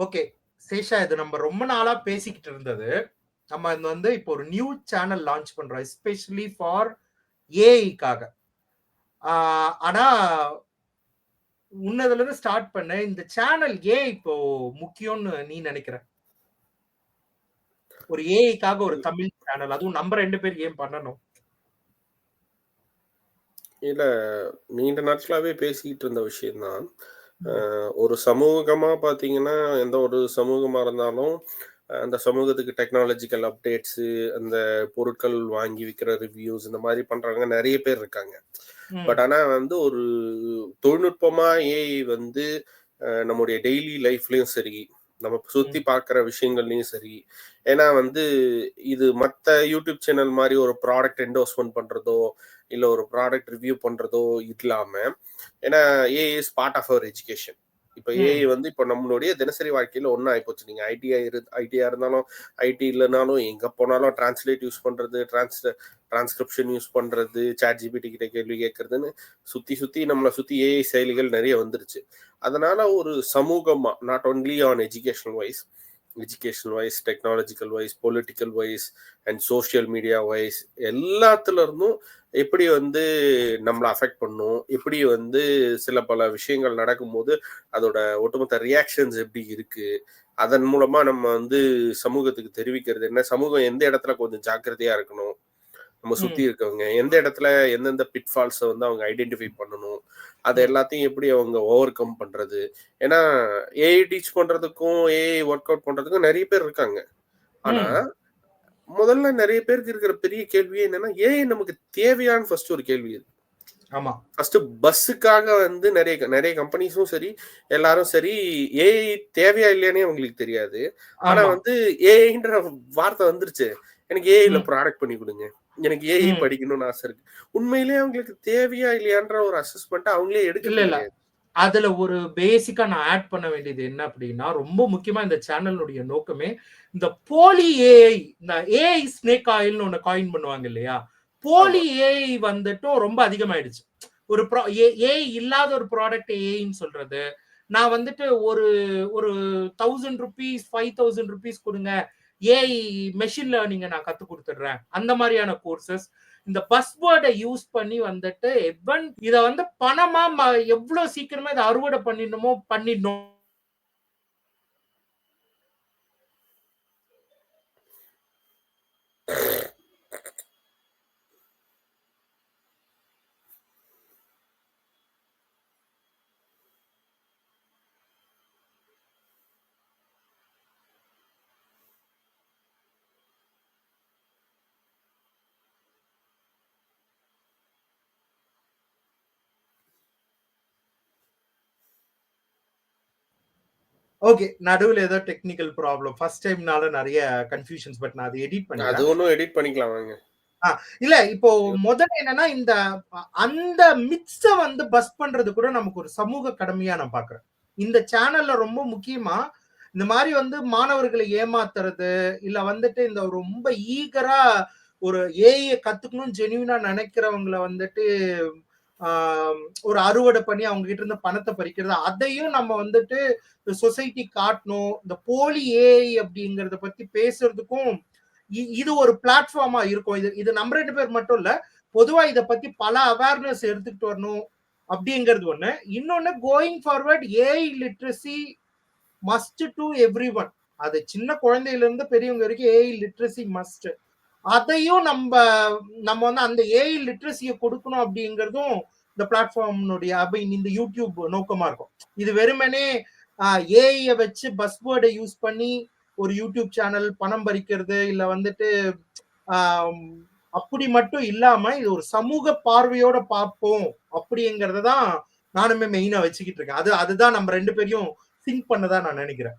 Okay. Sesha, இது நம்ம ரொம்ப நாளா பேசிக்கிட்டு இருந்தது. நம்ம இது வந்து இப்போ ஒரு நியூ சேனல் லான்ச் பண்றோம். எஸ்பெஷலி ஃபார் ஏஐக்காக. ஆனா உன்னதுலருந்து ஸ்டார்ட் பண்ண இந்த சேனல் ஏன் இப்போ முக்கியம்னு நீ நினைக்கிற? ஒரு ஏஐக்காக ஒரு தமிழ் சேனல், அதுவும் நம்ம 2 பேர் ஏன் பண்ணணும்? இல்ல, நீண்ட நாட்களாவே பேசிக்கிட்டு இருந்த விஷயம் தான். ஒரு சமூகமா பார்த்தீங்கன்னா, எந்த ஒரு சமூகமா இருந்தாலும், அந்த சமூகத்துக்கு டெக்னாலஜிக்கல் அப்டேட்ஸு, அந்த பொருட்கள் வாங்கி விக்கிற ரிவ்யூஸ் இந்த மாரி பண்றவங்க நெறைய பேர் இருக்காங்க. பட் ஆனா வந்து ஒரு தொழில்நுட்பமா ஏஐ வந்து நம்முடைய டெய்லி லைஃப்லயும் சரி, நம்ம சுத்தி பார்க்குற விஷயங்கள்லயும் சரி, ஏன்னா வந்து இது மத்த யூடியூப் சேனல் மாரி ஒரு ப்ராடக்ட் என்டோர்ஸ்மென்ட் பண்றதோ, இல்ல ஒரு ப்ராடக்ட் ரிவ்யூ பண்றதோ இல்லாம, ஏன்னா AI is part of our education. இப்ப ஏஐ வந்து இப்ப நம்மளுடைய தினசரி வாழ்க்கையில ஒண்ணா ஆயிப்போச்சு. நீங்க ஐடியா இருந்தாலும், ஐடி இல்லனாலும் எங்க போனாலும் டிரான்ஸ்லேட் யூஸ் பண்றது, டிரான்ஸ்கிரிப்ஷன் யூஸ் பண்றது, ChatGPT கிட்ட கேள்வி கேட்கறதுன்னு சுத்தி நம்மள சுத்தி ஏஐ செயலிகள் நெறைய வந்துருச்சு. அதனால ஒரு சமூகமா, not only on educational wise, technological wise, political wise and social media wise எல்லாத்துல இருந்தும் எப்படி வந்து நம்மள அஃபெக்ட் பண்ணும், எப்படி வந்து சில பல விஷயங்கள் நடக்கும்போது அதோட ஒட்டுமொத்த ரியாக்ஷன்ஸ் எப்படி இருக்கு, அதன் மூலமா நம்ம வந்து சமூகத்துக்கு தெரிவிக்கிறது என்ன, சமூகம் எந்த இடத்துல கொஞ்சம் ஜாக்கிரதையா இருக்கணும், நம்ம சுத்தி இருக்கவங்க எந்த இடத்துல எந்தெந்த பிட்ஃபால்ஸை வந்து அவங்க ஐடென்டிஃபை பண்ணணும், அதை எல்லாத்தையும் எப்படி அவங்க ஓவர் கம் பண்றது. ஏன்னா ஏஐ டீச் பண்றதுக்கும் ஏஐ ஒர்க் அவுட் பண்றதுக்கும் நிறைய பேர் இருக்காங்க. ஆனா முதல்ல நிறைய பேருக்கு இருக்கிற பெரிய கேள்வியே என்னன்னா, ஏஐ நமக்கு தேவையான்னு ஃபர்ஸ்ட் ஒரு கேள்வி இருக்கு. ஆமா. ஃபர்ஸ்ட் பஸ்ஸுக்காக வந்து நிறைய நிறைய கம்பெனிஸும் சரி, எல்லாரும் சரி, ஏஐ தேவையா இல்லையானே அவங்களுக்கு தெரியாது. ஆனா ஆமா. வந்து ஏஐன்ற வார்த்தை வந்துருச்சு, எனக்கு ஏஐல ப்ராடக்ட் பண்ணி கொடுங்க, எனக்கு ஏஐ படிக்கணும்னு ஆசை இருக்கு. உண்மையிலேயே அவங்களுக்கு தேவையா இல்லையான்ற ஒரு அசஸ்மெண்ட் அவங்களே இல்ல, எடுக்கிறது இல்ல. கிடையாது. அதுல ஒரு பேசிக்கா நான் ஆட் பண்ண வேண்டியது என்ன அப்படின்னா, ரொம்ப முக்கியமா இந்த சேனலுடைய நோக்கமே, இந்த போலி ஏஐ, இந்த ஏஐ ஸ்னேக் ஆயில்னு ஒண்ணு காயின் பண்ணுவாங்க இல்லையா? ஆமா. போலி ஏஐ வந்துட்டும் ரொம்ப அதிகமாயிடுச்சு. ஒரு ஏஐ இல்லாத ஒரு ப்ராடக்ட் ஏஐன்னு சொல்றது. நான் வந்துட்டு ஒரு ஒரு ₹1000 ₹5000 குடுங்க. ஏஐ மெஷின் லேர்னிங்க நான் கத்துக் குடுத்துடுறேன். அந்த மாரியான கோர்சஸ். இந்த பஸ்வேர்ட யூஸ் பண்ணி வந்துட்டு இத வந்து பணமா எவ்வளவு சீக்கிரமா இத அறுவடை பண்ணிடணுமோ பண்ணிடணும். ஓகே. நடுவுல ஏதோ டெக்னிக்கல் ப்ராப்ளம். ஃபர்ஸ்ட் டைம்னால நெறைய கன்ஃப்யூஷன்ஸ். பட் நான் அத எடிட் அது பண்ணிடுறேன். ஒன்றும் எடிட் பண்ணிக்கலாம் வாங்க. இல்ல இப்போ முதல்ல என்னன்னா, இந்த அந்த மித்ஸ வந்து பஸ் பண்றது கூட நமக்கு ஒரு சமூக கடமையா நான் பார்க்கிறேன். இந்த சேனல்ல ரொம்ப முக்கியமா, இந்த மாரி வந்து மாணவர்களை ஏமாத்துறது, இல்ல வந்துட்டு இந்த ரொம்ப ஈகரா ஒரு ஏஐ கத்துக்கணும்னு ஜென்யூனா நெனைக்கிறவங்கள வந்துட்டு, ஆ ஒரு அறுவடை பண்ணி அவங்க கிட்ட இருந்து பணத்த பறிக்கிறது, அதையும் நம்ம வந்துட்டு சொசைட்டி காட்டணும். இந்த போலி ஏஐ அப்படிங்கிறத பத்தி பேசுறதுக்கும் இது ஒரு பிளாட்ஃபார்மா இருக்கும். இது நம்ம 2 பேர் மட்டும் இல்ல. பொதுவா இத பத்தி பல அவேர்னஸ் எடுத்துக்கிட்டு வரணும் அப்படிங்கிறது ஒண்ணு. இன்னொன்னு going forward AI literacy must to everyone. அது சின்ன குழந்தையில இருந்து பெரியவங்க வரைக்கும் ஏஐ லிட்ரசி மஸ்ட். அதையும் நம்ம நம்ம வந்து அந்த ஏஐ லிட்ரஸிய கொடுக்கணும் அப்படிங்கிறதும் இந்த பிளாட்ஃபார்ம்னுடைய இந்த யூடியூப் நோக்கமா இருக்கும். இது வெறுமனே ஏஐய வச்சு பஸ்வேர்டை யூஸ் பண்ணி ஒரு யூடியூப் சேனல் பணம் பறிக்கிறது, இல்ல வந்துட்டு அப்படி மட்டும் இல்லாம இது ஒரு சமூக பார்வையோட பார்ப்போம் அப்படிங்கறத தான் நானுமே மெயினா வச்சுக்கிட்டு இருக்கேன். அதுதான் நம்ம 2 பேரையும் சிங்க் பண்ணதா நான் நினைக்கிறேன்.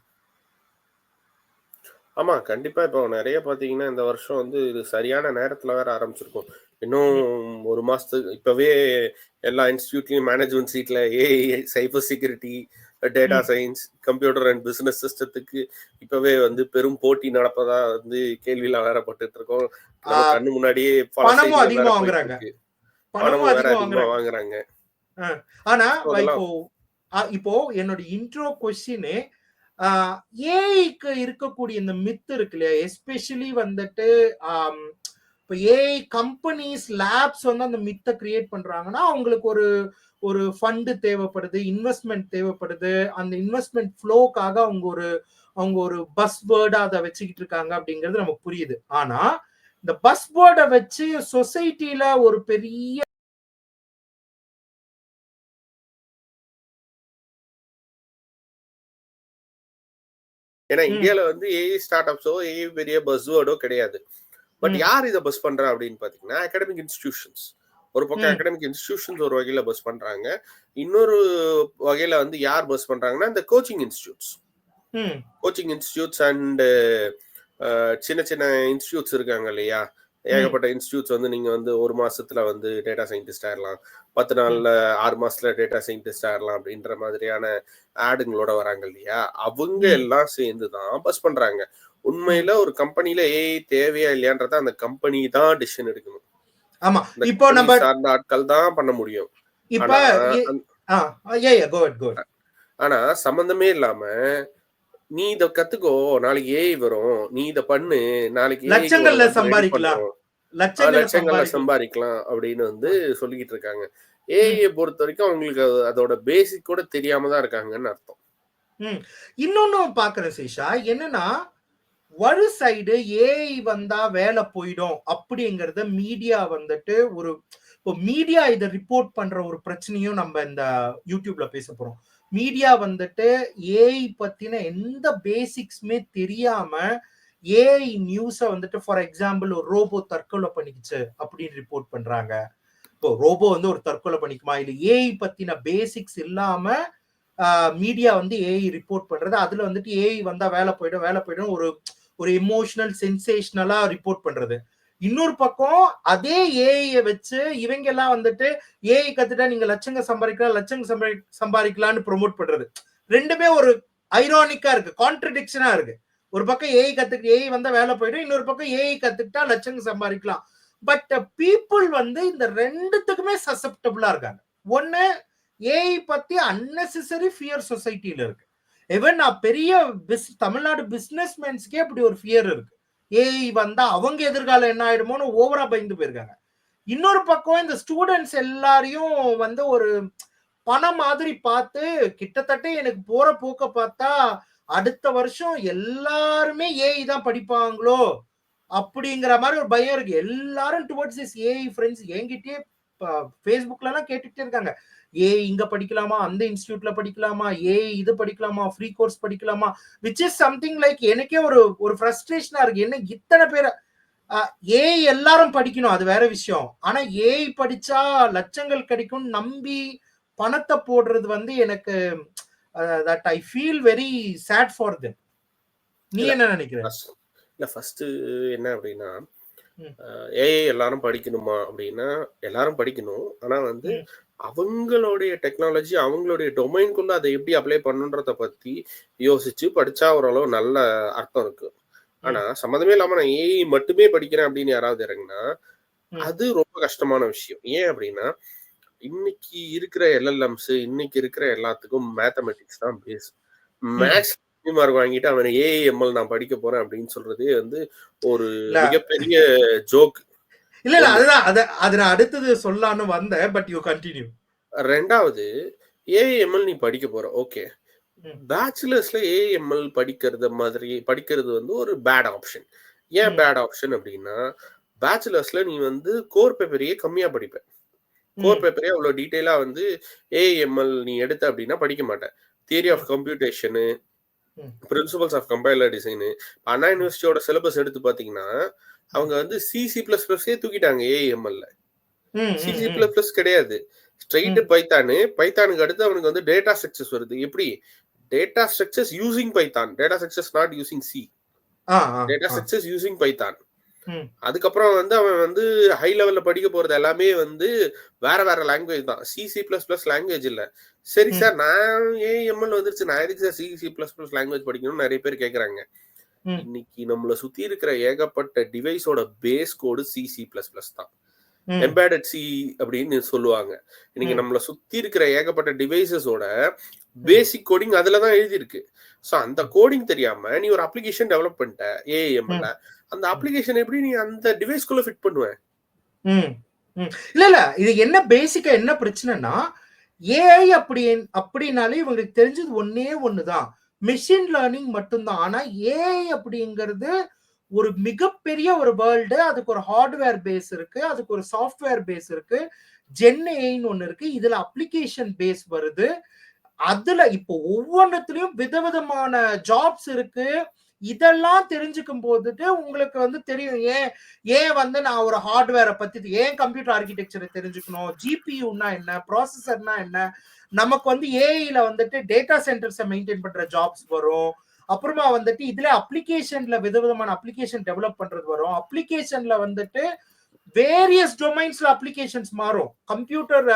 ஆமா, கண்டிப்பா. இப்போ நெறைய பார்த்தீங்கன்னா, இந்த வருஷம் வந்து இது சரியான நேரத்துல வேற ஆரம்பிச்சிருக்கும். இன்னும் 1 மாசத்துக்கு இப்பவே எல்லா இன்ஸ்டிடியூட்லயும் மேனேஜ்மென்ட் சீட்ல AI, cyber security, data science, computer and business சிஸ்டத்துக்கு இப்பவே வந்து பெரும் போட்டி நடப்பதா வந்து கேள்விலாம் வேற பட்டுட்டு இருக்கோம். நம்ம கண்ணு முன்னாடியே பல பணமும் செய்திகள் வேற அதிகமா போயிட்டு வாங்குறாங்க. இருக்கு. பணமும் பணமும் வேற அதிகமா அதிகமா வாங்குறாங்க. வாங்குறாங்க. ஆனா ஸோ அதெல்லாம் இப்போ இப்போ என்னோட இன்ட்ரோ கொஸ்டினே ஏஐக்கு இருக்கக்கூடிய இந்த மித்து இருக்கு இல்லையா, எஸ்பெஷலி வந்துட்டு இப்போ ஏஐ கம்பெனிஸ் லேப்ஸ் வந்து அந்த மித்தை கிரியேட் பண்றாங்கன்னா அவங்களுக்கு ஒரு ஒரு ஃபண்டு தேவைப்படுது, இன்வெஸ்ட்மெண்ட் தேவைப்படுது. அந்த இன்வெஸ்ட்மெண்ட் ஃப்ளோக்காக அவங்க ஒரு பஸ் வேர்டா அதை வச்சுக்கிட்டு இருக்காங்க அப்படிங்கிறது நமக்கு புரியுது. ஆனா இந்த பஸ் வேர்டை வச்சு சொசைட்டில ஒரு பெரிய ஏன்னா இந்தியால வந்து ஏஐ ஸ்டார்ட் அப்ஸோ ஏஐ பெரிய பஸ் வேர்டோ கிடையாது. பட் யார் இதை பஸ் பண்றா அப்படின்னு பாத்தீங்கன்னா அகாடமிக் இன்ஸ்டிடியூஷன்ஸ். ஒரு பக்கம் அகாடமிக் இன்ஸ்டிடியூஷன்ஸ் ஒரு வகையில பஸ் பண்றாங்க, இன்னொரு வகையில வந்து யார் பஸ் பண்றாங்கன்னா இந்த கோச்சிங் இன்ஸ்டிடியூட்ஸ் அண்ட் சின்ன சின்ன இன்ஸ்டிடியூட்ஸ் இருக்காங்க இல்லையா, ஏகப்பட்ட இன்ஸ்டிடியூட்ஸ் வந்து நீங்க வந்து 1 மாசத்துல வந்து டேட்டா சயின்டிஸ்ட் ஆயிடலாம், 10 நாள்ல 6 மாசத்துல டேட்டா சயின்டிஸ்ட் ஆயிடலாம் அப்படின்ற மாதிரியான ஆடுங்களோட வராங்க இல்லையா, அவங்க எல்லாம் சேர்ந்துதான் பஸ் பண்றாங்க. உண்மையில ஒரு கம்பெனில ஏஐ தேவையா இல்லையான்றத அந்த கம்பெனி தான் டிசிஷன் எடுக்கணும். ஆமா, இப்போ நம்ம சார்ந்த ஆட்கள் தான் பண்ண முடியும். ஆனா சம்பந்தமே இல்லாம நீ இத கத்துக்கோ, நாளைக்கு ஏஐ வரும், நீ இத பண்ணு, நாளைக்கு லட்சங்கள்ல சம்பாதிக்கலாம் அப்படின்னு வந்து சொல்லிக்கிட்டு இருக்காங்க. ஏஐ பொறுத்த வரைக்கும் அவங்களுக்கு அதோட பேசிக் கூட தெரியாம தான் இருக்காங்கன்னு அர்த்தம். இன்னொன்னு பாக்குறேன் சேஷா, என்னன்னா ஒரு சைடு ஏஐ வந்தா வேலை போயிடும் அப்படிங்கறத மீடியா வந்துட்டு ஒரு இப்போ மீடியா இதை ரிப்போர்ட் பண்ற ஒரு பிரச்சனையும் நம்ம இந்த யூடியூப்ல பேச போறோம். மீடியா வந்துட்டு ஏஐ பத்தின எந்த பேசிக்ஸ்மே தெரியாம ஏஐ நியூஸை வந்துட்டு ஃபார் எக்ஸாம்பிள் ஒரு ரோபோ தற்கொலை பண்ணிக்கிச்சு அப்படின்னு ரிப்போர்ட் பண்றாங்க. இப்போ ரோபோ வந்து ஒரு தற்கொலை பண்ணிக்குமா, இல்ல ஏஐ பத்தின பேசிக்ஸ் இல்லாம மீடியா வந்து ஏஐ ரிப்போர்ட் பண்றது, அதுல வந்துட்டு ஏஐ வந்தா வேலை போயிடும் ஒரு எமோஷனல் சென்சேஷனலா ரிப்போர்ட் பண்றது. இன்னொரு பக்கம் அதே ஏஐ வச்சு இவங்க எல்லாம் வந்துட்டு ஏஐ கத்துட்டா நீங்க லட்சங்க சம்பாதிக்கலாம்னு ப்ரொமோட் பண்றது. ரெண்டுமே ஒரு ஐரானிக்கா இருக்கு, கான்ட்ரடிக்ஷனா இருக்கு. ஒரு பக்கம் ஏஐ வந்தா வேலை போயிடும், இன்னொரு பக்கம் ஏஐ கத்துக்கிட்டா லட்சங்க சம்பாதிக்கலாம். பட் பீப்புள் வந்து இந்த ரெண்டுத்துக்குமே சசப்டபிளா இருக்காங்க. ஒண்ணு, ஏஐ பத்தி அன்னெசரி ஃபியர் சொசைட்டில இருக்கு. ஈவன் பெரிய தமிழ்நாடு பிசினஸ்மேன்ஸ்க்கே அப்படி ஒரு ஃபியர் இருக்கு, ஏஐ வந்தா அவங்க எதிர்காலம் என்ன ஆயிடுமோன்னு ஓவரா பயந்து போயிருக்காங்க. இன்னொரு பக்கம் இந்த ஸ்டூடெண்ட்ஸ் எல்லாரையும் வந்து ஒரு பணம் மாதிரி பார்த்து கிட்டத்தட்ட எனக்கு போற போக்க பார்த்தா அடுத்த வருஷம் எல்லாருமே ஏஐ தான் படிப்பாங்களோ அப்படிங்கிற மாதிரி ஒரு பயம் இருக்கு. எல்லாரும் டுவர்ட்ஸ் திஸ் ஏஐ ஃப்ரெண்ட்ஸ் என்கிட்டயே ஃபேஸ்புக்ல எல்லாம் கேட்டுட்டே இருக்காங்க, ஏஐ இங்க படிக்கலாமா, அந்த இன்ஸ்டிடியூட்ல படிக்கலாமா, ஏஐ இது படிக்கலாமா, ஃப்ரீ கோர்ஸ் படிக்கலாமா, விச் இஸ் சம்திங் லைக் எனக்கே ஒரு ஃப்ரஸ்ட்ரேஷனா இருக்கு. என்ன இத்தனை பேர் ஏஐ எல்லாரும் படிக்கணும், அது வேற விஷயம். ஆனா ஏஐ படிச்சா லட்சங்கள் கிடைக்கும் நம்பி பணத்தை போடுறது வந்து எனக்கு that I feel very sad for them. நீ என்ன நினைக்கிற? இல்ல ஃபர்ஸ்ட் என்ன அப்படின்னா, ஏஐ எல்லாரும் படிக்கணுமா அப்படின்னா எல்லாரும் படிக்கணும். ஆனா வந்து அவங்களுடைய டெக்னாலஜி அவங்களுடைய டொமைன்குள்ள அதை எப்படி அப்ளை பண்ணுன்றத பத்தி யோசிச்சு படிச்சா ஓரளவு நல்ல அர்த்தம் இருக்கு. ஆனா சம்மந்தமே இல்லாம நான் ஏஐ மட்டுமே படிக்கிறேன் அப்படின்னு யாராவது இறங்குனா அது ரொம்ப கஷ்டமான விஷயம். ஏன் அப்படின்னா இன்னைக்கு இருக்கிற எல்எல்எம்ஸ் இன்னைக்கு இருக்கிற எல்லாத்துக்கும் மேத்தமெட்டிக்ஸ் தான் பேஸ். மேத்ஸ் மார்க் வாங்கிட்டு அவன் ஏஐஎம்எல் நான் படிக்க போறேன் அப்படின்னு சொல்றதே வந்து ஒரு மிகப்பெரிய ஜோக். இல்ல அதுதான் அது நான் அடுத்தது சொல்லலாம்னு வந்தேன், பட் யூ கண்டினியூ. ரெண்டாவது, ஏஐஎம்எல் நீ படிக்க போற, ஓகே, பேச்சுலர்ஸ்ல ஏஐஎம்எல் படிக்கிறது வந்து ஒரு பேட் ஆப்ஷன். ஏன் பேட் ஆப்ஷன் அப்படின்னா பேச்சுலர்ஸ்ல நீ வந்து கோர் பேப்பரையே கம்மியா படிப்ப. கோர் பேப்பரே அவ்வளவு டீட்டெயிலா வந்து ஏஐஎம்எல் நீ எடுத்த அப்படின்னா படிக்க மாட்டேன். Theory of computation, principles of compiler design, Anna யூனிவர்சிட்டியோட சிலபஸ் எடுத்து பாத்தீங்கன்னா அவங்க வந்து சிசி++ஏ தூக்கிட்டாங்க ஏஐஎம்எல்ல. சிசி++ கிடையாது, ஸ்ட்ரெயிட் பைத்தானுக்கு அடுத்து அவனுக்கு வந்து டேட்டா ஸ்ட்ரக்சர்ஸ் வருது. எப்படி data structures using Python, data structures not using C, data structures using Python. அதுக்கப்புறம் வந்து அவன் வந்து ஹை லெவல்ல படிக்க போறது எல்லாமே வந்து வேற லாங்குவேஜ் தான், C++ லாங்குவேஜ் இல்ல. சரி சார், நான் ஏஎம்எல் வந்துருச்சு, நான் எதுக்கு சார் C++ லாங்குவேஜ் படிக்கணும்னு நிறைய பேர் கேக்குறாங்க. இன்னைக்கு நம்மள சுத்தி இருக்கிற ஏகப்பட்ட டிவைஸோட பேஸ் கோடு C++ தான், எம்பெடட் சி அப்படின்னு சொல்லுவாங்க. இன்னைக்கு நம்மள சுத்தி இருக்கிற ஏகப்பட்ட டிவைசஸோட பேசிக் கோடிங் அதுலதான் எழுதி இருக்கு. ஸோ அந்த கோடிங் தெரியாம நீ ஒரு அப்ளிகேஷன் டெவலப் பண்ணிட்ட ஏஐஎம்எல்ல, அந்த அப்ளிகேஷன் எப்படி நீ அந்த டிவைஸ்க்குள்ள ஃபிட் பண்ணுவ? இல்ல இது என்ன பேசிக்கா என்ன பிரச்சனைனா, ஏஐ அப்படினாலே இவங்களுக்கு தெரிஞ்சது ஒன்னே ஒண்ணுதான், மெஷின் லேர்னிங் மட்டும்தான். ஆனா ஏஐ அப்படிங்கிறது ஒரு மிகப்பெரிய ஒரு வேர்ல்டு. அதுக்கு ஒரு ஹார்ட்வேர் பேஸ் இருக்கு, அதுக்கு ஒரு சாஃப்ட்வேர் பேஸ் இருக்கு, ஜென் ஏஐன்னு ஒண்ணு இருக்கு, இதுல அப்ளிகேஷன் பேஸ் வருது. அதுல இப்போ ஒவ்வொன்றத்துலயும் விதவிதமான ஜாப்ஸ் இருக்கு. இதெல்லாம் தெரிஞ்சுக்கும் போதுட்டு உங்களுக்கு வந்து தெரியும் ஏன் வந்து நான் ஒரு ஹார்ட்வேரை பத்தி ஏன் கம்ப்யூட்டர் ஆர்கிடெக்சரை தெரிஞ்சுக்கணும், ஜிபியூனா என்ன, ப்ராசஸர்னா என்ன. நமக்கு வந்து ஏஐல வந்துட்டு டேட்டா சென்டர்ஸை மெயின்டைன் பண்ற ஜாப்ஸ் வரும். அப்புறமா வந்துட்டு இதுல அப்ளிகேஷன்ல விதவிதமான அப்ளிகேஷன் டெவலப் பண்றது வரும். அப்ளிகேஷன்ல வந்துட்டு வேரியஸ் டொமைன்ஸ்ல அப்ளிகேஷன்ஸ் மாறும். கம்ப்யூட்டர்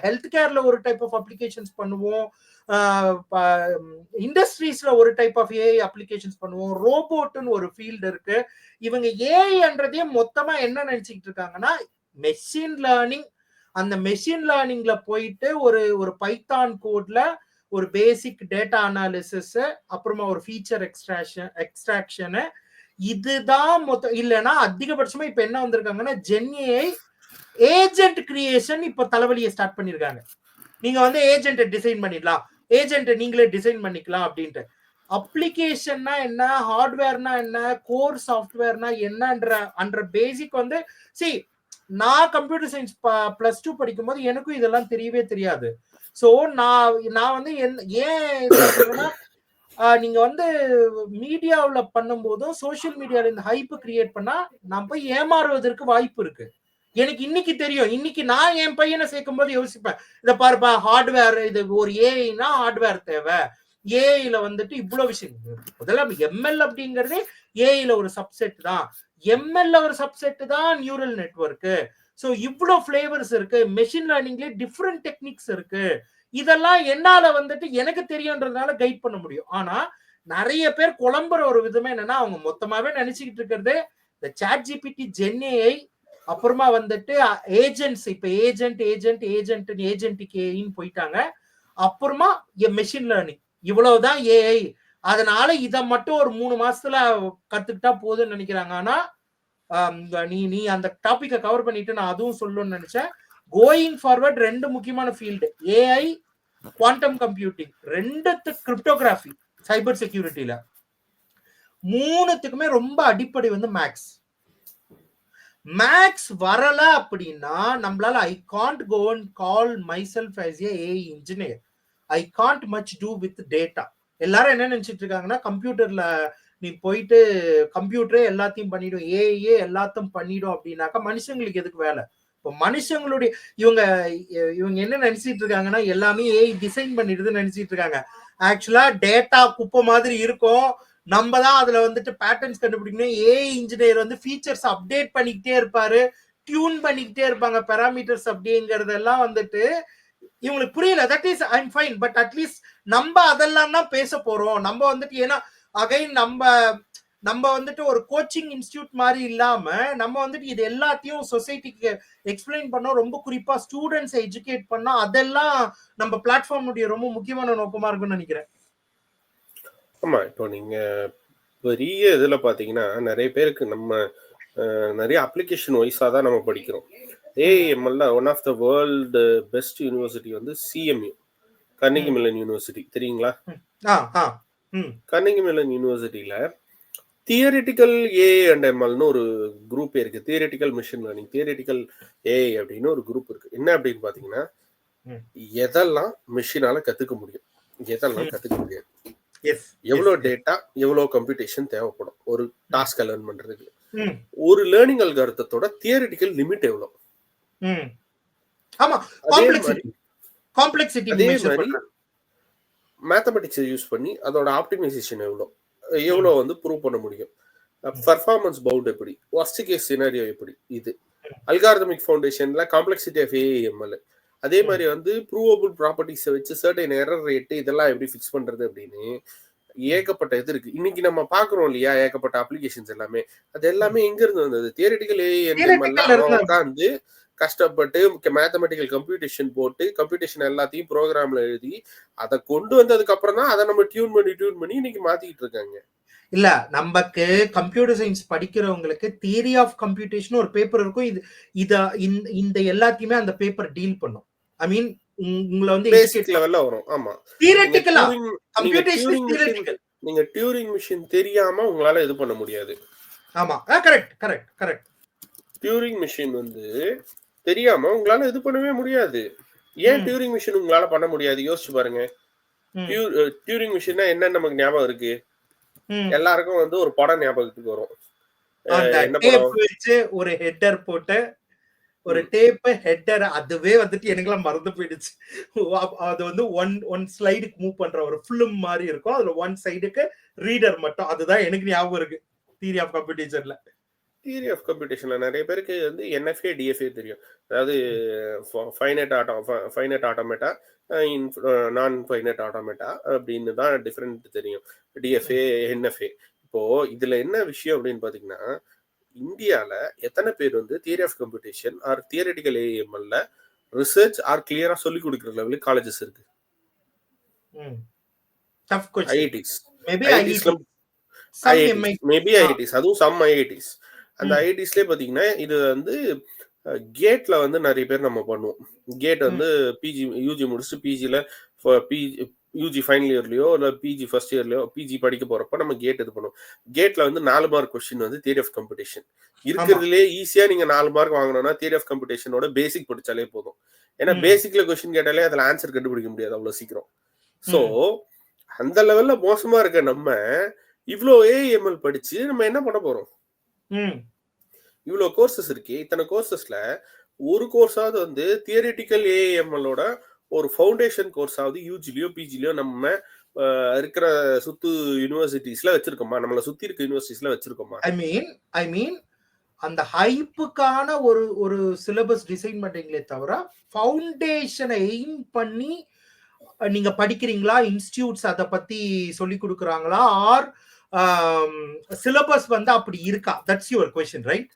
ஹெல்த் கேர்ல ஒரு டைப் ஆஃப் அப்ளிகேஷன்ஸ் பண்ணுவோம், இண்டஸ்ட்ரீஸ்ல ஒரு டைப் ஆஃப் ஏஐ அப்ளிகேஷன்ஸ் பண்ணுவோம், ரோபோட்னு ஒரு ஃபீல்டு இருக்கு. இவங்க ஏஐன்றதே மொத்தமா என்ன நினைச்சிட்டு இருக்காங்கன்னா மெஷின் லேர்னிங். அந்த மெஷின் லேர்னிங்ல போயிட்டு ஒரு பைத்தான் கோட்ல ஒரு பேசிக் டேட்டா அனாலிசிஸ், அப்புறமா ஒரு ஃபீச்சர் எக்ஸ்ட்ராக்ஷன், இதுதான் மொத்தம். இல்லைன்னா அதிகபட்சமா இப்ப என்ன வந்திருக்காங்கன்னா ஜென் ஏஐ ஏஜென்ட் கிரியேஷன் இப்ப தலைவலியை ஸ்டார்ட் பண்ணிருக்காங்க. நீங்க வந்து ஏஜென்ட் டிசைன் பண்ணிடலாம், ஏஜென்ட் நீங்களே டிசைன் பண்ணிக்கலாம் அப்படின்ட்டு. அப்ளிகேஷன்னா என்ன, ஹார்ட்வேர்னா என்ன, கோர் சாஃப்ட்வேர்னா என்னன்ற பேசிக் வந்து நான் கம்ப்யூட்டர் சயின்ஸ் +2 படிக்கும் போது எனக்கும் இதெல்லாம் தெரியவே தெரியாது. சோ நான் வந்து ஏன் சொல்றேன்னா, நீங்க வந்து மீடியாவுல பண்ணும்போதும் சோசியல் மீடியால இந்த ஹைப் கிரியேட் பண்ணா நான் போய் ஏமாறுவதற்கு வாய்ப்பு இருக்கு. எனக்கு இன்னைக்கு தெரியும். இன்னைக்கு நான் என் பையனை சேர்க்கும் போது யோசிப்பேன், இதை பாருப்பா ஹார்ட்வேர், இது ஒரு ஏஐனா ஹார்ட்வேர் தேவை, ஏஐல வந்துட்டு இவ்வளவு விஷயம். முதல்ல எம்எல் அப்படிங்கறதே ஏஐல ஒரு சப்செட் தான், எம்எல்ல ஒரு சப்செட் தான் நியூரல் நெட்வொர்க். சோ இவ்வளவு ஃபிளேவர்ஸ் இருக்கு, மெஷின் லேர்னிங்ல டிஃப்ரெண்ட் டெக்னிக்ஸ் இருக்கு. இதெல்லாம் என்னால வந்துட்டு எனக்கு தெரியும்ன்றதுனால கைட் பண்ண முடியும். ஆனா நிறைய பேர் குழம்புற ஒரு விதமே என்னன்னா, அவங்க மொத்தமாவே நினைச்சுக்கிட்டு இருக்கிறது இந்த சாட் ஜிபிடி, ஜென் ஏஐ, அப்புறமா வந்துட்டு ஏஜென்ட்ஸ். இப்ப ஏஜென்டிக் ஏஐன்னு போயிட்டாங்க. அப்புறமா மெஷின் லேர்னிங், இவ்வளவுதான் ஏஐ. அதனால இதை மட்டும் ஒரு 3 மாசத்துல கத்துக்கிட்டா போதுன்னு நினைக்கிறாங்க. ஆனா நீ அந்த டாபிக்கை கவர் பண்ணிட்டு நான் அதுவும் சொல்லணும்னு நினைச்சேன். கோயிங் ஃபார்வர்ட் 2 முக்கியமான field, AI, quantum computing, 2 cryptography, cyber செக்யூரிட்டியில 3த்துக்குமே ரொம்ப அடிப்படை வந்து மேக்ஸ் வரல அப்படின்னா நம்மளால I can't go and call myself as a AI engineer. I can't much do with data. எல்லாரும் என்ன நினைச்சிட்டு இருக்காங்கன்னா, கம்ப்யூட்டர்ல நீ போயிட்டு கம்ப்யூட்டரே எல்லாத்தையும் பண்ணிடும், ஏஐயே எல்லாத்தையும் பண்ணிடும் அப்படின்னாக்கா மனுஷங்களுக்கு எதுக்கு வேலை? இப்போ மனுஷங்களுடைய இவங்க என்ன நினைச்சிட்டு இருக்காங்கன்னா, எல்லாமே ஏஐ டிசைன் பண்ணிடுதுன்னு நினைச்சிட்டு இருக்காங்க. ஆக்சுவலா டேட்டா குப்பை மாதிரி இருக்கும், நம்ம தான் அதுல வந்துட்டு பேட்டர்ன்ஸ் கண்டுபிடிக்கணும். ஏஐ இன்ஜினியர் வந்து ஃபீச்சர்ஸ் அப்டேட் பண்ணிக்கிட்டே இருப்பாரு, டியூன் பண்ணிக்கிட்டே இருப்பாங்க பெராமீட்டர்ஸ் அப்படிங்கறதெல்லாம் வந்துட்டு இவங்களுக்கு புரியல. That is I'm fine, but at least நம்ம அதெல்லாம் தான் பேச போறோம். நம்ம வந்துட்டு ஏன்னா அகைன் நம்ம வந்துட்டு ஒரு கோச்சிங் இன்ஸ்டிடியூட் மாதிரி இல்லாம நம்ம வந்துட்டு இது எல்லாத்தையும் சொசைட்டிக்கு எக்ஸ்பிளைன் பண்ணோம், ரொம்ப குறிப்பா ஸ்டூடெண்ட்ஸை எஜுகேட் பண்ணா அதெல்லாம் நம்ம பிளாட்ஃபார்முடைய ரொம்ப முக்கியமான நோக்கமா இருக்கும்னு நினைக்கிறேன். ஆமா, இப்போ நீங்க பெரிய இதுல பாத்தீங்கன்னா நிறைய பேருக்கு நம்ம நிறைய அப்ளிகேஷன் வைஸா தான் நம்ம படிக்கிறோம். ஏஎம்எல்ல one of the world best university வந்து சிஎம்யூ, கர்னிகி மெல்லன் யூனிவர்சிட்டி, தெரியுங்களா? கர்னிகி மெல்லன் யூனிவர்சிட்டியில தியரிட்டிக்கல் ஏஐ அண்ட் எம்எல்னு ஒரு குரூப் இருக்கு. Theoretical machine learning, theoretical AI அப்படின்னு ஒரு குரூப் இருக்கு. என்ன அப்படின்னு பாத்தீங்கன்னா, எதெல்லாம் மிஷினால கத்துக்க முடியும், எதெல்லாம் கத்துக்க முடியாது, எவ்வளவு டேட்டா, எவ்வளவு கம்ப்யூட்டேஷன் தேவைப்படும் ஒரு டாஸ்க் லேர்ன் பண்றதுக்கு, ஒரு லேர்னிங் அல்காரிதத்தோட தியரிட்டிக்கல் லிமிட் எவ்வளவு, அதே மாதிரி மேத்தமெட்டிக்ஸ் யூஸ் பண்ணி அதோட ஆப்டிமைசேஷன் எவ்வளவு வந்து ப்ரூவ் பண்ண முடியும், பர்ஃபார்மன்ஸ் பவுண்ட் எப்படி, வர்ஸ்ட் கேஸ் சினாரியோ எப்படி, இது அல்காரிதமிக் ஃபவுண்டேஷன்ல காம்ப்ளெக்சிட்டி ஆஃப் ஏஎம்எல். அதே மாதிரி வந்து ப்ரூவபிள் ப்ராப்பர்ட்டிஸை வச்சு சர்டைன் எரர் ரேட் இதெல்லாம் எப்படி ஃபிக்ஸ் பண்றது அப்படின்னு ஏகப்பட்ட இது இருக்கு. இன்னைக்கு நம்ம பாக்குறோம் இல்லையா, ஏகப்பட்ட அப்ளிகேஷன்ஸ் எல்லாமே. அது எல்லாமே எங்க இருந்து வந்தது? தியரிட்டிக்கல் ஏஐ உட்காந்து கஷ்டப்பட்டு மேத்தமெட்டிக்கல் கம்ப்யூட்டேஷன் போட்டு கம்ப்யூட்டேஷன் எல்லாத்தையும் ப்ரோக்ராம்ல எழுதி அதை கொண்டு வந்ததுக்கு அப்புறம் தான் அதை நம்ம டியூன் பண்ணி இன்னைக்கு மாத்திக்கிட்டு இருக்காங்க. இல்ல நமக்கு கம்ப்யூட்டர் சயின்ஸ் படிக்கிறவங்களுக்கு தியரி ஆஃப் கம்ப்யூட்டேஷன் ஒரு பேப்பர் இருக்கும். இந்த எல்லாத்தையுமே அந்த பேப்பர் டீல் பண்ணும். ஐ மீன் உங்களை வந்து பேசிக் லெவல்ல வரும். ஆமா, தியரிட்டிக்கலா நீங்க கம்ப்யூட்டேஷன் தியரிட்டிக்கல். நீங்க டியூரிங் மிஷின் தெரியாம உங்களால இது பண்ண முடியாது. ஆமா, கரெக்ட். டியூரிங் மிஷின் வந்து தெரியாம உங்களால இது பண்ணவே முடியாது. ஏன் டியூரிங் மிஷின் உங்களால பண்ண முடியாது யோசிச்சு பாருங்க. டியூரிங் மிஷின்னா என்னன்னு நமக்கு ஞாபகம் இருக்கு? எல்லாருக்கும் வந்து ஒரு படம் ஞாபகத்துக்கு வரும். என்ன படம்? ஒரு ஹெட்டர் போட்டு ஒரு டேப் ஹெட்டர், அதுவே வந்துட்டு எனக்குலாம் மறந்து போயிடுச்சு. அது வந்து ஒன் ஸ்லைடுக்கு மூவ் பண்ற ஒரு ஃபிலிம் மாதிரி இருக்கும். அதுல ஒன் சைடுக்கு ரீடர் மட்டும். அதுதான் எனக்கு ஞாபகம் இருக்கு தியரி ஆஃப் கம்ப்யூட்டேஷன்ல. தியரி ஆஃப் கம்ப்யூட்டேஷன்ல நிறைய பேருக்கு வந்து என்எஃப்ஏ டிஎஃப்ஏ தெரியும். அதாவது ஃபைனைட் ஆட்டோமேட்டா, நான் ஃபைனைட் ஆட்டோமேட்டா அப்படின்னு தான் டிஃபரெண்ட் தெரியும். TFA, NFA. இப்போ இதுல என்ன விஷயம் அப்படின்னு பாத்தீங்கன்னா, இந்தியால எத்தனை பேர் வந்து theory of computation or theoretical ஏஎம்எல்ல ரிசர்ச் ஆர் கிளியரா சொல்லி கொடுக்குற லெவலுக்கு காலேஜஸ் இருக்கு? ஐஐடிஸ், மேபி ஐஐடிஸ், அதுவும் சம் ஐஐடிஸ். அந்த ஐஐடிஸ்லயே பாத்தீங்கன்னா இது வந்து கேட்ல வந்து நிறைய பேர் நம்ம பண்ணுவோம். கேட் வந்து பிஜி யூஜி முடிச்சுட்டு பிஜில யூஜி ஃபைனல் இயர்லயோ இல்ல பிஜி ஃபர்ஸ்ட் இயர்லயோ பிஜி படிக்க போறப்ப நம்ம கேட் இது பண்ணுவோம். கேட்ல வந்து 4 மார்க் கொஸ்டின் வந்து தியரி ஆஃப் கம்ப்யூட்டேஷன் இருக்கிறதுலே ஈஸியா நீங்க 4 மார்க் வாங்கணும்னா தியரி ஆஃப் கம்ப்யூட்டேஷனோட பேசிக் படிச்சாலே போதும். ஏன்னா பேசிக்ல கொஸ்டின் கேட்டாலே அதுல ஆன்சர் கண்டுபிடிக்க முடியாது அவ்வளவு சீக்கிரம். சோ அந்த லெவல்ல மோசமா இருக்க நம்ம இவ்வளோ ஏஎம்எல் படிச்சு நம்ம என்ன பண்ண போறோம்? இவ்வளவு கோர்சஸ் இருக்கு. இத்தனை கோர்சஸ்ல ஒரு கோர்ஸாவது வந்து தியரிட்டிக்கல் ஏஎம்எல்லோட ஒரு ஃபவுண்டேஷன் கோர்ஸாவது யூஜிலியோ பிஜிலியோ நம்ம இருக்கிற சுத்து யூனிவர்சிட்டிஸ்ல வச்சிருக்கோமா? நம்மள சுத்தி இருக்க யூனிவர்சிட்டிஸ்ல வச்சிருக்கோமா? ஐ மீன் அந்த ஹைப்புக்கான ஒரு சிலபஸ் டிசைன் பண்றீங்களே தவிர ஃபவுண்டேஷனை எய்ம் பண்ணி நீங்க படிக்கிறீங்களா? இன்ஸ்டிடியூட்ஸ் அதை பத்தி சொல்லி கொடுக்குறாங்களா? ஆர் சிலபஸ் வந்து அப்படி இருக்கா? That's your question, right?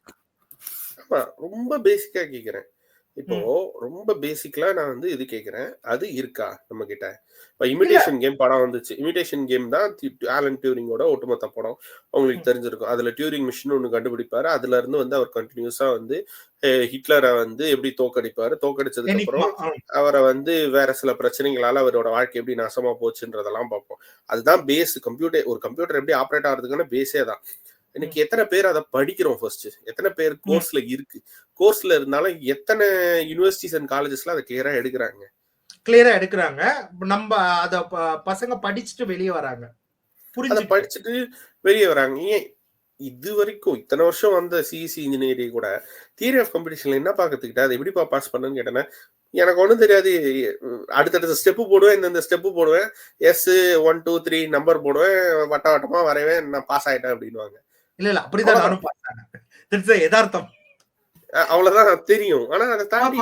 ஆமா, ரொம்ப பேசிக்கா கேக்குறேன். இப்போ ரொம்ப பேசிக்கலா நான் வந்து இது கேக்குறேன், அது இருக்கா நம்ம கிட்ட? இப்போ இமிடேஷன் கேம் படம் வந்துச்சு. இமிடேஷன் கேம் தான் ஆலன் டியூரிங்கோட ஒட்டுமொத்த படம். உங்களுக்கு தெரிஞ்சிருக்கும். அதுல டியூரிங் மிஷின் ஒன்று கண்டுபிடிப்பாரு. அதுல இருந்து வந்து அவர் கண்டினியூஸா வந்து ஹிட்லரை வந்து எப்படி தோக்கடிப்பாரு, தோக்கடிச்சதுக்கு அப்புறம் அவரை வந்து வேற சில பிரச்சனைகளால அவரோட வாழ்க்கை எப்படி நாசமா போச்சுன்றதெல்லாம் பார்ப்போம். அதுதான் பேஸ். ஒரு கம்ப்யூட்டர் எப்படி ஆப்ரேட் ஆகிறதுக்கான பேஸே தான். இன்னைக்கு எத்தனை பேர் அதை படிக்கிறோம்? ஃபர்ஸ்ட் எத்தனை பேர் கோர்ஸ்ல இருக்கு? கோர்ஸ்ல இருந்தாலும் எத்தனை யூனிவர்சிட்டிஸ் அண்ட் காலேஜஸ்ல அதை கிளியரா எடுக்கிறாங்க. நம்ம அத பசங்க படிச்சுட்டு வெளியே வராங்க. அதை படிச்சுட்டு வெளியே வராங்க. ஏன் இது வரைக்கும் இத்தனை வருஷம் வந்த சிஎஸ்சி இன்ஜினியரிங் கூட தியரி ஆஃப் கம்ப்யூட்டேஷன்ல என்ன பார்க்கறதுக்கிட்ட அதை எப்படிப்பா பாஸ் பண்ணுன்னு கேட்டேன்னா, எனக்கு ஒன்றும் தெரியாது. அடுத்தடுத்த ஸ்டெப்பு போடுவேன், இந்த ஸ்டெப்பு போடுவேன், எஸ் 1 2 3 நம்பர் போடுவேன், வட்டமா வரைவேன், நான் பாஸ் ஆயிட்டேன் அப்படின்வாங்க. இல்ல அப்படிதான் நானும் பார்த்தேன். யதார்த்தம் அவ்வளவுதான் தெரியும். ஆனா அதை தாண்டி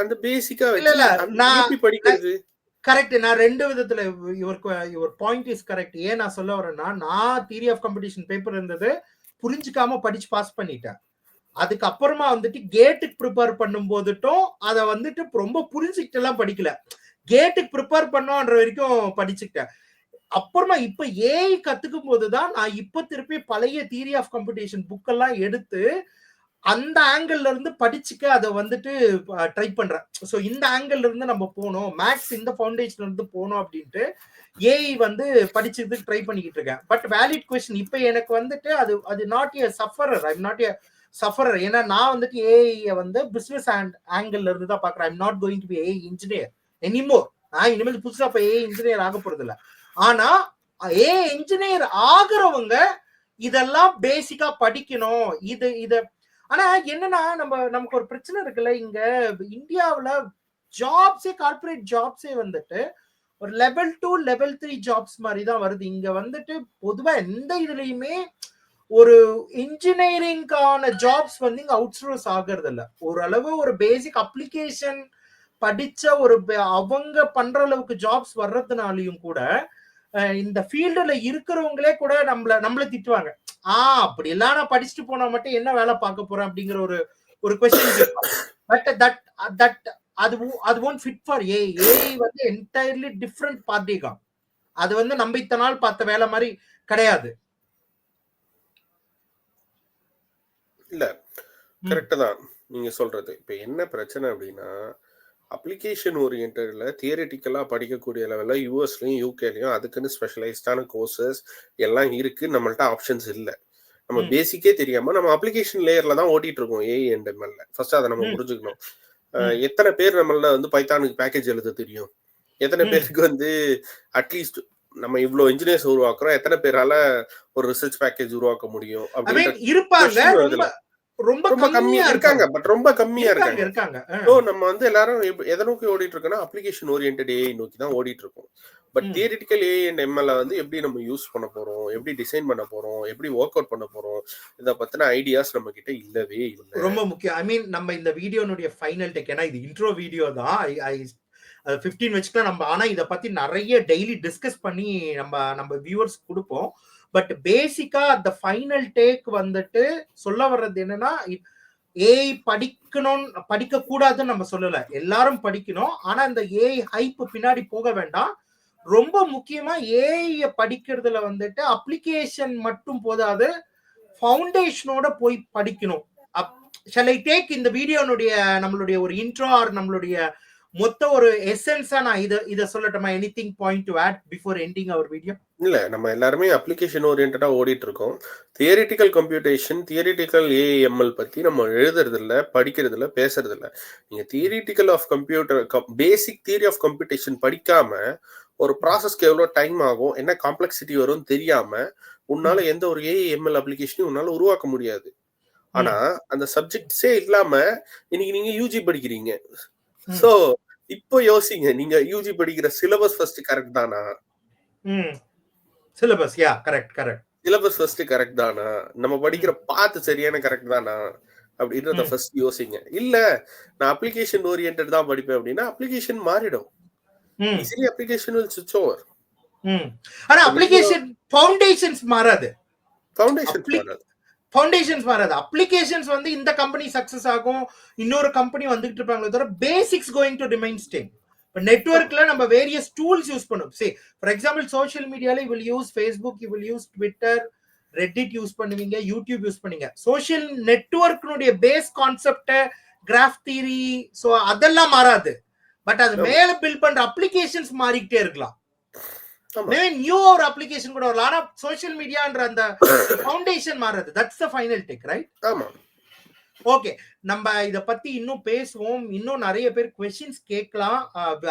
அந்த பேசிக்கா எப்படி படிக்கிறது? கரெக்ட். நான் ரெண்டு விதத்துல யுவர் பாயிண்ட் இஸ் கரெக்ட். ஏன் நான் சொல்ல வரேன்னா, நான் தியரி ஆஃப் கம்ப்யூட்டேஷன் பேப்பர் இருந்தது புரிஞ்சுக்காம படிச்சு பாஸ் பண்ணிட்டேன். அதுக்கப்புறமா வந்துட்டு கேட்டுக்கு ப்ரிப்பேர் பண்ணும் போதுட்டும் அதை வந்துட்டு ரொம்ப புரிஞ்சுக்கிட்டு எல்லாம் படிக்கல. கேட்டுக்கு ப்ரிப்பேர் பண்ணோன்ற வரைக்கும் படிச்சுக்கிட்டேன். அப்புறமா இப்ப ஏஐ கத்துக்கும் போதுதான் நான் இப்ப திருப்பி பழைய தியரி ஆஃப் கம்ப்யூட்டேஷன் புக் எல்லாம் எடுத்து அந்த ஆங்கிள் இருந்து படிச்சுக்க அதை வந்துட்டு ட்ரை பண்றேன். ஸோ இந்த ஆங்கிள் இருந்து நம்ம போனோம், மேக்ஸ் இந்த ஃபவுண்டேஷன் இருந்து போனோம் அப்படின்ட்டு ஏஐ வந்து படிச்சதுக்கு ட்ரை பண்ணிக்கிட்டு இருக்கேன். But valid question. இப்ப எனக்கு வந்துட்டு அது not a சஃபரர். I'm not a சஃபரர். ஏன்னா நான் வந்துட்டு ஏஐ வந்து பிசினஸ் ஆங்கிள் இருந்து தான் பாக்குறேன். I'm not going to be AI engineer anymore. நான் இனிமேல் புதுசா இப்ப ஏஐ இன்ஜினியர் ஆக போறது இல்லை. ஆனா ஏஐ இன்ஜினியர் ஆகுறவங்க இதெல்லாம் பேசிக்கா படிக்கணும். இத ஆனா என்னன்னா, நமக்கு ஒரு பிரச்சனை இருக்குல்ல இங்க இந்தியாவுல. ஜாப்ஸே கார்பரேட் ஜாப்ஸே வந்துட்டு ஒரு லெவல் 2 லெவல் 3 ஜாப்ஸ் மாதிரி தான் வருது. இங்க வந்துட்டு பொதுவா எந்த இதுலயுமே ஒரு இன்ஜினியரிங்கான ஜாப்ஸ் வந்து இங்க அவுட் சோர்ஸ் ஆகிறது இல்ல. ஓரளவு ஒரு பேசிக் அப்ளிகேஷன் படிச்ச அவங்க பண்ற அளவுக்கு ஜாப்ஸ் வர்றதுனாலையும் கூட இந்த ஃபீல்டுல இருக்கிறவங்களே கூட நம்மள திட்டுவாங்க. அப்படி எல்லாம் நான் படிச்சுட்டு போனா மட்டும் என்ன வேலை பார்க்க போறேன் அப்படிங்கிற ஒரு கொஸ்டின் கேட்பான். பட் தட் அது won't fit for AI. AI வந்து entirely different பார்ட்டிகாம். அது வந்து நம்ம இத்தனை நாள் பார்த்த வேலை மாதிரி கிடையாது. இல்ல கரெக்ட் தான் நீங்க சொல்றது. இப்ப என்ன பிரச்சனை அப்படின்னா, அப்ளிகேஷன் ஓரியன்டட்ல தியரிட்டிக்கலா படிக்கக்கூடிய லெவல்ல யூஎஸ்லயும் யூகேலயும் அதுக்குன்னு ஸ்பெஷலைஸ்டான கோர்சஸ் எல்லாம் இருக்கு. நம்மள்ட்ட ஆப்ஷன்ஸ் இல்ல. நம்ம பேசிக்கே தெரியாம நம்ம அப்ளிகேஷன் லேயர்ல தான் ஓட்டிட்டு இருக்கோம் ஏஐ அண்ட் எம்எல்ல. ஃபர்ஸ்ட் அதை நம்ம புரிஞ்சுக்கணும். எத்தனை பேர் நம்மள வந்து பைத்தானுக்கு பேக்கேஜ் எழுத தெரியும்? எத்தனை பேருக்கு வந்து அட்லீஸ்ட் நம்ம இவ்வளவு இன்ஜினியர்ஸ் உருவாக்குறோம், எத்தனை பேரால ஒரு ரிசர்ச் பேக்கேஜ் உருவாக்க முடியும் அப்படின்னு இருப்பாங்க. ரொம்ப கம்மியா இருக்காங்க. பட் ரொம்ப கம்மியா இருக்காங்க. சோ நம்ம வந்து எல்லாரும் எதை நோக்கி ஓடிட்டு இருக்கோம்னா அப்ளிகேஷன் ஓரியன்டட் ஏஐ நோக்கி தான் ஓடிட்டு இருக்கோம். பட் தியரிட்டிக்கல் ஏஐ அண்ட் எம்எல்ல வந்து எப்படி நம்ம யூஸ் பண்ண போறோம், எப்படி டிசைன் பண்ண போறோம், எப்படி ஒர்க் அவுட் பண்ண போறோம், இத பத்தின ஐடியாஸ் நம்ம கிட்ட இல்லவே இல்லை. ரொம்ப முக்கியம். ஐ மீன் நம்ம இந்த வீடியோனுடைய ஃபைனல் டேக், ஏன்னா இது இன்ட்ரோ வீடியோ தான். 15 வச்சுக்கலாம் நம்ம. ஆனா இதை பத்தி நிறைய டெய்லி டிஸ்கஸ் பண்ணி நம்ம வியூவர்ஸ் கொடுப்போம். பட் பேசிக்கா அந்த ஃபைனல் டேக் வந்துட்டு சொல்ல வர்றது என்னன்னா, ஏஐ படிக்க கூடாதுன்னு நம்ம சொல்லல, எல்லாரும் படிக்கணும். ஆனா இந்த ஏஐ ஹைப் பின்னாடி போக வேண்டாம். ரொம்ப முக்கியமா ஏஐ படிக்கிறதுல வந்துட்டு அப்ளிகேஷன் மட்டும் போதாது, ஃபவுண்டேஷனோட போய் படிக்கணும். shall I take இந்த வீடியோனுடைய நம்மளுடைய ஒரு இன்ட்ரோ ஆர் நம்மளுடைய மொத்த ஒரு எசன்ஸா நான் இத சொல்லட்டுமா? Anything point to add before ending our video? இல்ல, நம்ம எல்லாருமே அப்ளிகேஷன் ஓரியன்டா ஓடிட்டு இருக்கோம். தியரிட்டிக்கல் கம்ப்யூட்டேஷன், தியரிட்டிக்கல் ஏஎம்எல் பத்தி நம்ம எழுதுறது இல்ல, படிக்கிறது இல்ல, பேசுறது இல்ல. நீங்க theoretical of computer basic theory of computation படிக்காம ஒரு ப்ராசஸ்க்கு எவ்வளவு டைம் ஆகும், என்ன காம்ப்ளெக்சிட்டி வரும் தெரியாம உன்னால எந்த ஒரு ஏஎம்எல் அப்ளிகேஷனையும் உன்னால உருவாக்க முடியாது. ஆனா அந்த சப்ஜெக்ட்ஸே இல்லாம இன்னைக்கு நீங்க யூஜி படிக்கிறீங்க. சோ இப்போ யோசிங்க, நீங்க யூஜி படிக்கிற சிலபஸ் ஃபர்ஸ்ட் கரெக்ட் தானா? Syllabus correct. Syllabus first correct தானா? நம்ம படிக்கிற பாத் சரியான கரெக்ட் தானா அப்படின்றத ஃபர்ஸ்ட் யோசிங்க. இல்ல நான் அப்ளிகேஷன் ஓரியன்டட் தான் படிப்பேன் அப்படின்னா அப்ளிகேஷன் மாறிடும். Easily application will switch over. ஆனா அப்ளிகேஷன் ஃபவுண்டேஷன்ஸ் மாறாது. ஃபவுண்டேஷன்ஸ் மாறாது. அப்ளிகேஷன்ஸ் வந்து இந்த கம்பெனி சக்சஸ் ஆகும், இன்னொரு கம்பெனி வந்துட்டு இருப்பாங்களே தவிர basics going to remain same. இப்போ நெட்வொர்க்ல நம்ம வேரியஸ் டூல்ஸ் யூஸ் பண்ணுவோம். சே ஃபார் எக்ஸாம்பிள் சோஷியல் மீடியால you will use Facebook, you will use Twitter, Reddit use பண்ணுவீங்க, யூடியூப் யூஸ் பண்ணுவீங்க. சோஷியல் நெட்வொர்க்னுடைய base concept, graph theory, so அதெல்லாம் மாறாது. பட் அது மேல பில்ட் பண்ற அப்ளிகேஷன்ஸ் மாறிக்கிட்டே இருக்கலாம். நியூ ஒரு அப்ளிகேஷன் கூட வரலாம். ஆனா சோஷியல் மீடியான்ற அந்த ஃபவுண்டேஷன் மாறாது. That's the final take, right? ஆமா. ஓகே, நம்ம இத பத்தி இன்னும் பேசுவோம். இன்னும் நிறைய பேர் क्वेश्चंस கேட்கலாம்.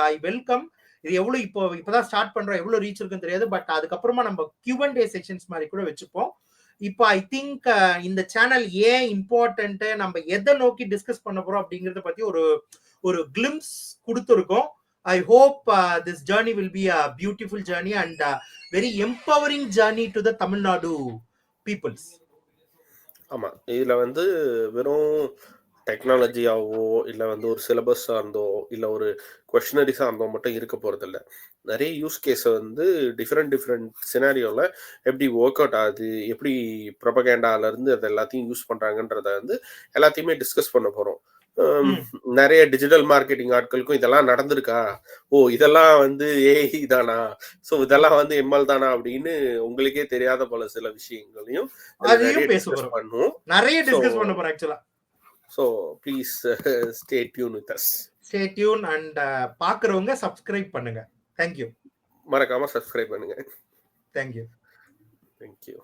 I welcome. இது எவ்வளவு இப்பதான் ஸ்டார்ட் பண்றோம், எவ்வளவு ரீச் இருக்குன்னு தெரியாது. பட் அதுக்கப்புறமா நம்ம Q&A செஷன்ஸ் மாதிரி கூட வச்சுப்போம். இப்போ ஐ திங்க் இந்த சேனல் ஏன் இம்பார்ட்டன்ட், நம்ம எதை நோக்கி டிஸ்கஸ் பண்ண போறோம் அப்படிங்கறத பத்தி ஒரு கிளிம்ஸ் கொடுத்துருக்கோம். I hope this journey will be a beautiful journey and very empowering journey to the Tamil Nadu peoples. ஆமா, இதுல வந்து வெறும் டெக்னாலஜியாவோ இல்ல வந்து ஒரு சிலபஸ் சார்ந்தோ இல்ல ஒரு கொஸ்டினரி சார்ந்தோ மட்டும் இருக்க போறது இல்ல. நிறைய யூஸ் கேஸை வந்து டிஃப்ரெண்ட் சினாரியோல எப்படி ஒர்க் அவுட் ஆகுது, எப்படி ப்ரொபகேண்டால இருந்து அது எல்லாத்தையும் யூஸ் பண்றாங்கன்றத வந்து எல்லாத்தையுமே டிஸ்கஸ் பண்ண போறோம். நிறைய டிஜிட்டல் மார்க்கெட்டிங் ஆட்களுக்கும் இதெல்லாம் நடந்திருக்கா, ஓ இதெல்லாம் வந்து ஏஐ தானா, சோ இதெல்லாம் வந்து எம்எல் தானா அப்படின்னு உங்களுக்கே தெரியாத பல சில விஷயங்களையும் டிஸ்கஸ் பண்ணுவோம். நிறைய டிஸ்கஸ் பண்ண போறோம் ஆக்சுவலா. So please stay tune with us. Stay tune and பார்க்கறவங்க சப்ஸ்கிரைப் பண்ணுங்க. Thank you. மறக்காம சப்ஸ்கிரைப் பண்ணுங்க. Thank you. Thank you.